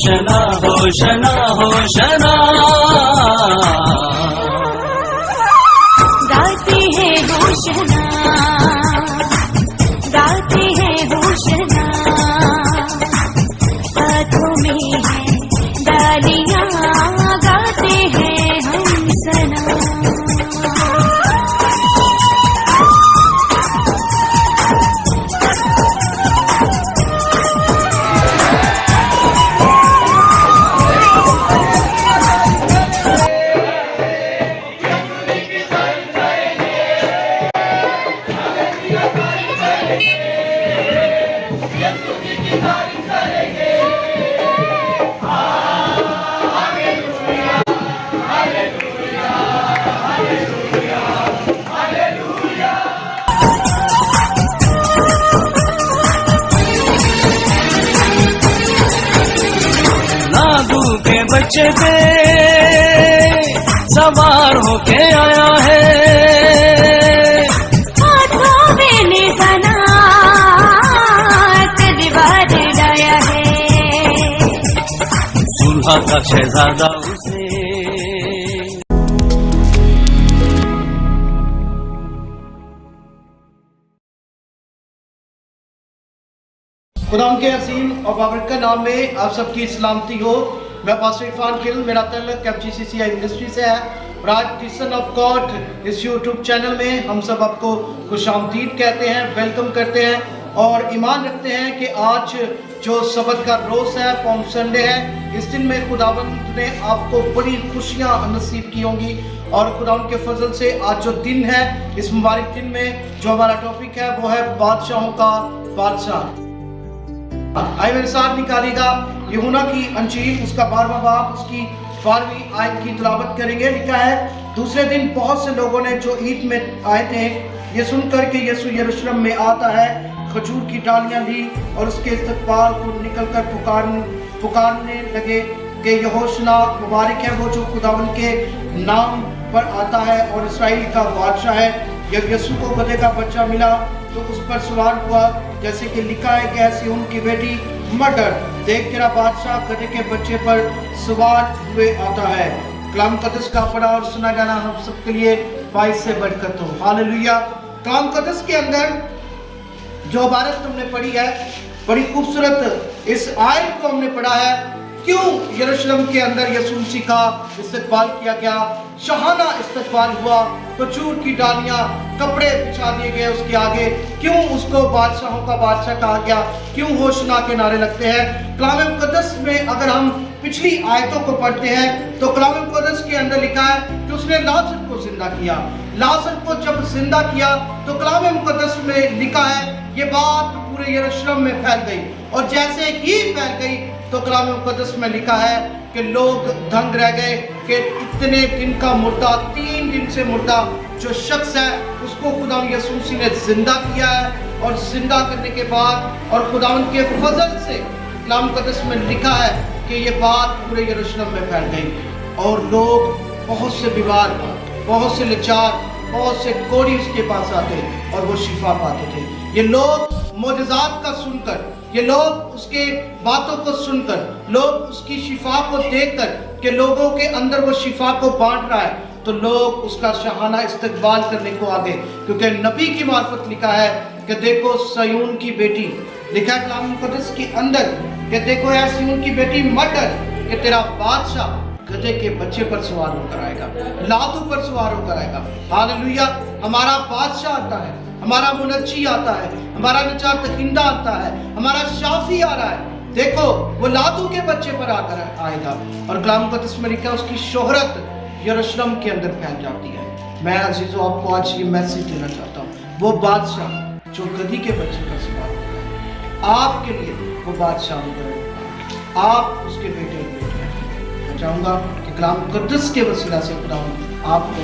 ہوشنا ہوشنا ہوشنا گاتے ہیں ہوشنا گاتے ہیں ہوشنا ہاتھوں میں ہے ڈالیاں گاتے ہیں ہم سنا بچے پہ سوار ہو کے آیا ہے ہاتھوں میں نشانہ تلوار لایا ہے سلحا کا شہزادہ اسے خدا کے عظیم اور بابرکت نام میں آپ سب کی سلامتی ہو. میں پاسٹر عرفان گل، میرا تعلق FGCCI منسٹری سے ہے اور آج دی سن آف گاڈ اس یوٹیوب چینل میں ہم سب آپ کو خوش آمدید کہتے ہیں، ویلکم کرتے ہیں اور ایمان رکھتے ہیں کہ آج جو سبت کا روز ہے، پالم سنڈے ہے، اس دن میں خداوند نے آپ کو بڑی خوشیاں نصیب کی ہوں گی اور خداوند کے فضل سے آج جو دن ہے، اس مبارک دن میں جو ہمارا ٹاپک ہے وہ ہے بادشاہوں کا بادشاہ. آئے میرے ساتھ نکالیے گا یوحنا کی انجیل، اس کا 12واں باب، اس کی 12ویں آیت کی تلاوت کریں گے. لکھا ہے، دوسرے دن بہت سے لوگوں نے جو عید میں آئے تھے یہ سن کر کہ یسوع یروشلم میں آتا ہے، کھجور کی ڈالیاں لی اور اس کے استقبال کو نکل کر پکارنے لگے کہ یہوشنا مبارک ہے وہ جو خداوند کے نام پر آتا ہے اور اسرائیل کا بادشاہ ہے. جب یسوع کو گدھے کا بچہ ملا تو اس پر سوار ہوا، جیسے کہ لکھا ہے کہ سیون کی بیٹی مت ڈر، دیکھ تیرا بادشاہ گدھے کے بچے پر سوار ہوئے آتا ہے. کلام مقدس کا پڑھا اور سنا جانا ہم سب کے لیے باعث سے برکت ہو. ہاللویا. کلام مقدس کے اندر جو عبارت ہم نے پڑھی ہے، بڑی خوبصورت اس آیت کو ہم نے پڑھا ہے. کیوں یروشلم کے اندر یسوع مسیح کا استقبال کیا گیا، شاہانہ استقبال ہوا، کھجور کی ڈالیاں، کپڑے بچھا دیے گئے اس کے آگے. کیوں اس کو بادشاہوں کا بادشاہ کہا گیا، کیوں ہوشنا کے نعرے لگتے ہیں. کلام مقدس میں اگر ہم پچھلی آیتوں کو پڑھتے ہیں تو کلام مقدس کے اندر لکھا ہے کہ اس نے لازر کو زندہ کیا. لازر کو جب زندہ کیا تو کلام مقدس میں لکھا ہے یہ بات پورے یروشلم میں پھیل گئی اور جیسے ہی پھیل گئی تو کلام مقدس میں لکھا ہے کہ لوگ دھنگ رہ گئے کہ اتنے دن کا مردہ، 3 دن سے مردہ جو شخص ہے اس کو خداوند یسوع مسیح نے زندہ کیا ہے اور زندہ کرنے کے بعد اور خداوند کے فضل سے کلام مقدس میں لکھا ہے کہ یہ بات پورے یروشلم میں پھیل گئی اور لوگ بہت سے بیمار، بہت سے لاچار، بہت سے کوڑی اس کے پاس آتے اور وہ شفا پاتے تھے. یہ لوگ معجزات کا سن کر، یہ لوگ اس کے باتوں کو سن کر، لوگ اس کی شفا کو دیکھ کر کہ لوگوں کے اندر وہ شفا کو بانٹ رہا ہے تو لوگ اس کا شاہانہ استقبال کرنے کو آگے. کیونکہ نبی کی معرفت لکھا ہے کہ دیکھو سیون کی بیٹی، لکھا ہے کلام مقدس کے اندر کہ دیکھو اے سیون کی بیٹی مت ڈر کہ تیرا بادشاہ گدھے کے بچے پر سوار ہو کر آئے گا، لادو پر سوار ہو کر آئے گا. ہاللویا. ہمارا بادشاہ آتا ہے، ہمارا منجی آتا ہے، ہمارا نجات دہندہ آتا ہے، ہمارا شافی آ رہا ہے. دیکھو وہ لادو کے بچے پر آ کر آئے گا اور کلام مقدس میں لکھا ہے اس کی شہرت یروشلم کے اندر پھیل جاتی ہے. میں عزیزو آپ کو آج یہ میسج دینا چاہتا ہوں، وہ بادشاہ جو گدھی کے بچے پر سوار ہوگا آپ کے لیے وہ بادشاہ ہوگا، آپ اس کے بیٹے اور بیٹے ہیں. میں چاہوں گا کہ کلام مقدس کے وسیلہ سے خداوند آپ کو